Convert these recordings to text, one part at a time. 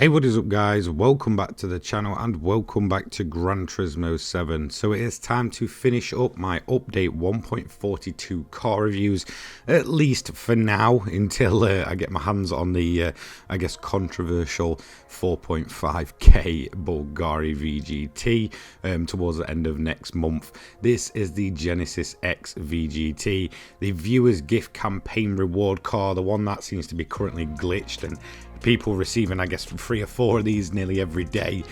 Hey, what is up guys, welcome back to the channel and welcome back to Gran Turismo 7. So it is time to finish up my update 1.42 car reviews, at least for now, until I get my hands on the, I guess, controversial 4.5k Bulgari VGT towards the end of next month. This is the Genesis X VGT, the viewers gift campaign reward car, the one that seems to be currently glitched and people receiving, I guess, 3 or 4 of these nearly every day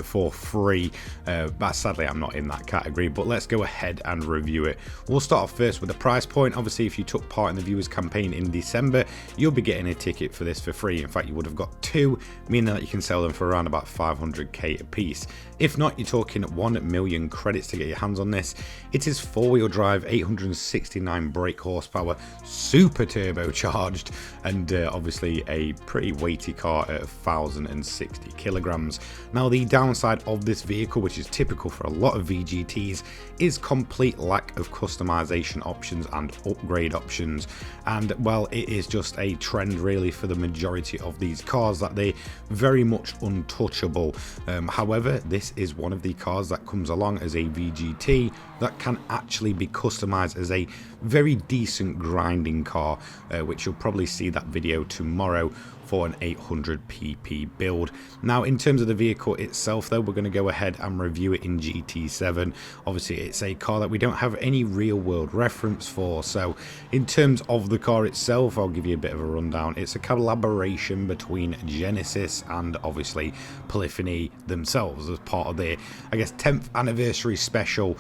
for free. But sadly, I'm not in that category, but let's go ahead and review it. We'll start off first with the price point. Obviously, if you took part in the viewers campaign in December, you'll be getting a ticket for this for free. In fact, you would have got 2, meaning that you can sell them for around about 500k a piece. If not, you're talking 1 million credits to get your hands on this. It is 4-wheel drive, 869 brake horsepower, super turbocharged, and obviously a pretty weighty car at 1,060 kilograms. Now, the downside of this vehicle, which is typical for a lot of VGTs, is complete lack of customization options and upgrade options. And well, it is just a trend really for the majority of these cars that they're very much untouchable. However, this is one of the cars that comes along as a VGT that can actually be customized as a very decent grinding car, which you'll probably see that video tomorrow for an 800 pp build. Now, in terms of the vehicle itself though, we're going to go ahead and review it in GT7. Obviously, it's a car that we don't have any real world reference for, so in terms of the car itself, I'll give you a bit of a rundown. It's a collaboration between Genesis and obviously Polyphony themselves as part of their, I guess, 10th anniversary special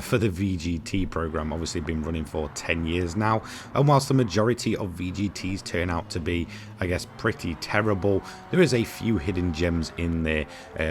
for the VGT program. Obviously been running for 10 years now, and whilst the majority of VGTs turn out to be, I guess, pretty terrible, there is a few hidden gems in there,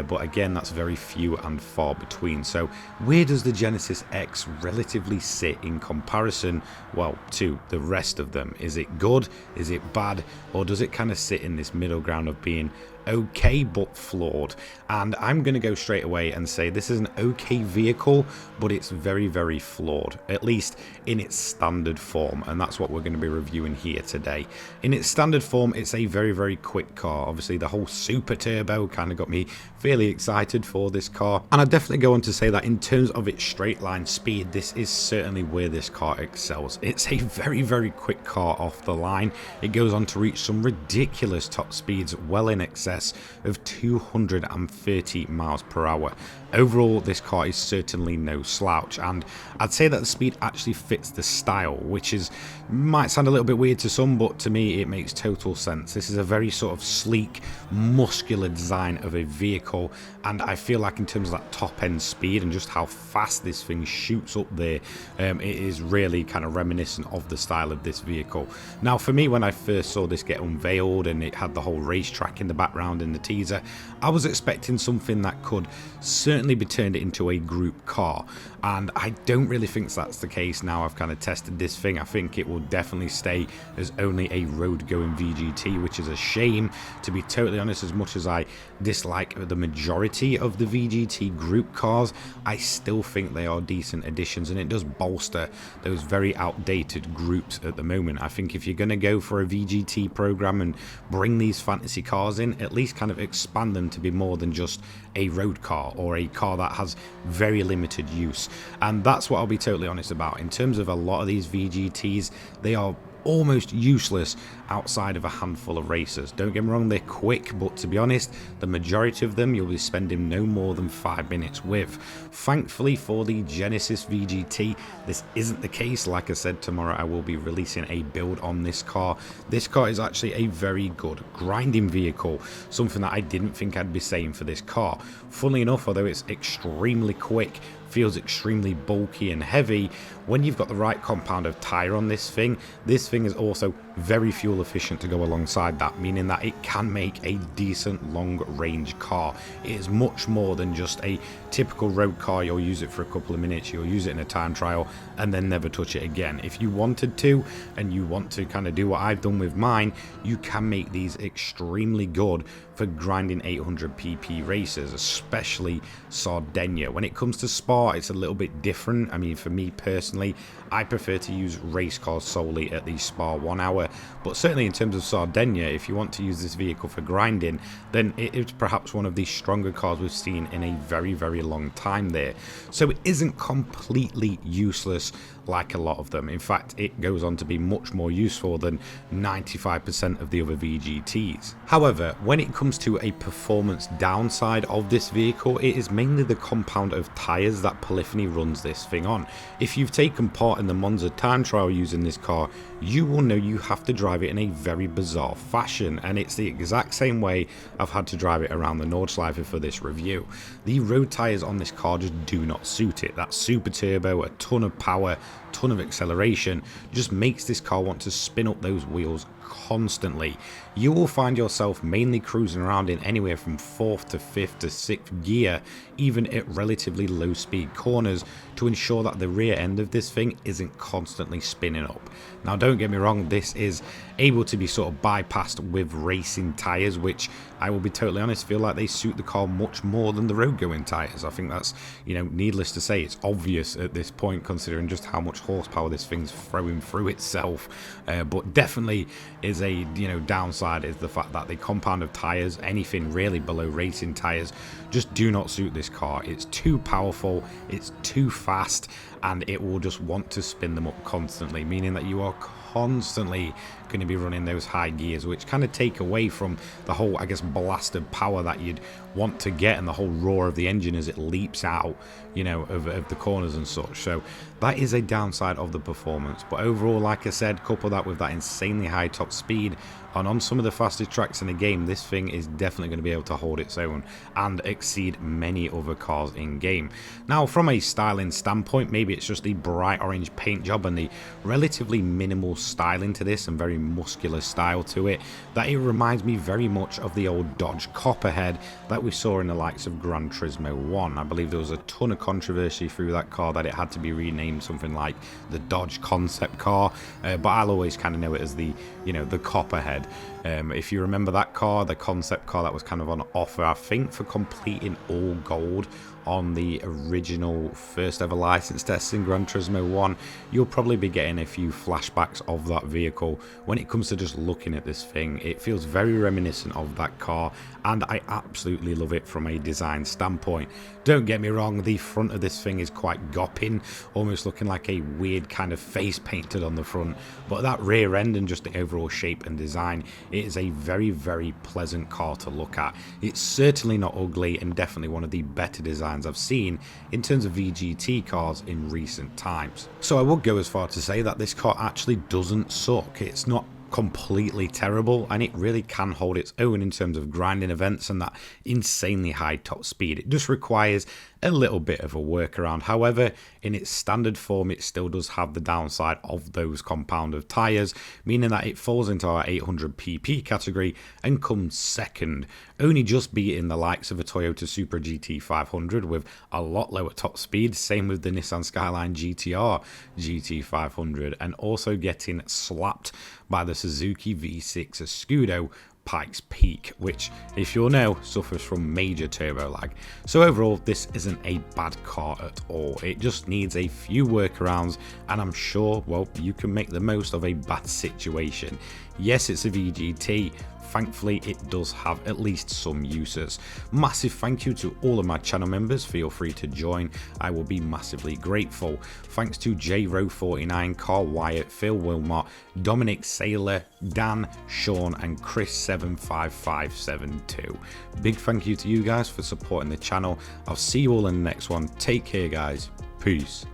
but again, that's very few and far between. So where does the Genesis X relatively sit in comparison, well, to the rest of them? Is it good, is it bad, or does it kind of sit in this middle ground of being okay but flawed? And I'm going to go straight away and say this is an okay vehicle, but it's very, very flawed, at least in its standard form, and that's what we're going to be reviewing here today. In its standard form, it's a very, very quick car. Obviously, the whole super turbo kind of got me fairly excited for this car, and I'd definitely go on to say that in terms of its straight line speed, this is certainly where this car excels. It's a very, very quick car off the line. It goes on to reach some ridiculous top speeds, well in excess of 230 miles per hour. Overall, this car is certainly no slouch, and I'd say that the speed actually fits the style, which is might sound a little bit weird to some, but to me it makes total sense. This is a very sort of sleek, muscular design of a vehicle, and I feel like in terms of that top end speed and just how fast this thing shoots up there, it is really kind of reminiscent of the style of this vehicle. Now, for me, when I first saw this get unveiled and it had the whole racetrack in the background in the teaser, I was expecting something that could certainly be turned into a group car, and I don't really think that's the case now I've kind of tested this thing. I think it will definitely stay as only a road going VGT, which is a shame, to be totally honest. As much as I dislike the majority of the VGT group cars, I still think they are decent additions, and it does bolster those very outdated groups at the moment. I think if you're going to go for a VGT program and bring these fantasy cars in, at least kind of expand them to be more than just a road car or a car that has very limited use. And that's what I'll be totally honest about. In terms of a lot of these VGTs, they are almost useless outside of a handful of racers. Don't get me wrong, they're quick, but to be honest, the majority of them you'll be spending no more than 5 minutes with. Thankfully for the Genesis VGT, this isn't the case. Like I said, tomorrow I will be releasing a build on this car. This car is actually a very good grinding vehicle, something that I didn't think I'd be saying for this car. Funnily enough, although it's extremely quick, feels extremely bulky and heavy, when you've got the right compound of tire on this thing is also very fuel efficient to go alongside that, meaning that it can make a decent long range car. It is much more than just a typical road car. You'll use it for a couple of minutes, you'll use it in a time trial, and then never touch it again. If you wanted to, and you want to kind of do what I've done with mine, you can make these extremely good for grinding 800 pp races, especially Sardinia. When it comes to Spa, it's a little bit different. I mean, for me personally, I prefer to use race cars solely at the Spa 1 hour whatever, but certainly in terms of Sardinia, if you want to use this vehicle for grinding, then it is perhaps one of the stronger cars we've seen in a very, very long time there. So it isn't completely useless like a lot of them. In fact, it goes on to be much more useful than 95% of the other VGTs. However, when it comes to a performance downside of this vehicle, it is mainly the compound of tyres that Polyphony runs this thing on. If you've taken part in the Monza time trial using this car, you will know you have to drive it in a very bizarre fashion, and it's the exact same way I've had to drive it around the Nordschleife for this review. The road tyres on this car just do not suit it. That super turbo, a ton of power, ton of acceleration, just makes this car want to spin up those wheels constantly. You will find yourself mainly cruising around in anywhere from 4th to 5th to 6th gear, even at relatively low speed corners, to ensure that the rear end of this thing isn't constantly spinning up. Now don't get me wrong, this is able to be sort of bypassed with racing tyres, which I will be totally honest, feel like they suit the car much more than the road going tyres. I think that's, you know, needless to say, it's obvious at this point considering just how much horsepower this thing's throwing through itself, but definitely is a, you know, downside is the fact that the compound of tyres, anything really below racing tyres, just do not suit this car. It's too powerful, it's too fast, and it will just want to spin them up constantly, meaning that you are constantly going to be running those high gears, which kind of take away from the whole, I guess, blast of power that you'd want to get and the whole roar of the engine as it leaps out, you know, of the corners and such. So that is a downside of the performance, but overall, like I said, couple that with that insanely high top speed, and on some of the fastest tracks in the game, this thing is definitely going to be able to hold its own and exceed many other cars in game. Now, from a styling standpoint, maybe it's just the bright orange paint job and the relatively minimal styling to this and very muscular style to it, that it reminds me very much of the old Dodge Copperhead that we saw in the likes of Gran Turismo 1. I believe there was a ton of controversy through that car that it had to be renamed something like the Dodge Concept Car, but I'll always kind of know it as the, you know, the Copperhead. If you remember that car, the concept car that was kind of on offer, I think, for completing all gold on the original first ever license test in Gran Turismo 1, you'll probably be getting a few flashbacks of that vehicle when it comes to just looking at this thing. It feels very reminiscent of that car, and I absolutely love it from a design standpoint. Don't get me wrong, the front of this thing is quite gopping, almost looking like a weird kind of face painted on the front, but that rear end and just the overall shape and design, it is a very, very pleasant car to look at. It's certainly not ugly, and definitely one of the better designs I've seen in terms of VGT cars in recent times. So I would go as far to say that this car actually doesn't suck. It's not completely terrible, and it really can hold its own in terms of grinding events and that insanely high top speed. It just requires a little bit of a workaround. However, in its standard form, it still does have the downside of those compound of tyres, meaning that it falls into our 800 pp category and comes second, only just beating the likes of a Toyota Supra GT 500 with a lot lower top speed, same with the Nissan Skyline GTR GT 500, and also getting slapped by the Suzuki V6 Scudo Pikes Peak, which, if you'll know, suffers from major turbo lag. So overall, this isn't a bad car at all. It just needs a few workarounds, and I'm sure, well, you can make the most of a bad situation. Yes, it's a VGT. Thankfully, it does have at least some uses. Massive thank you to all of my channel members. Feel free to join. I will be massively grateful. Thanks to JRO49, Carl Wyatt, Phil Wilmot, Dominic Saylor, Dan, Sean, and Chris75572. Big thank you to you guys for supporting the channel. I'll see you all in the next one. Take care, guys. Peace.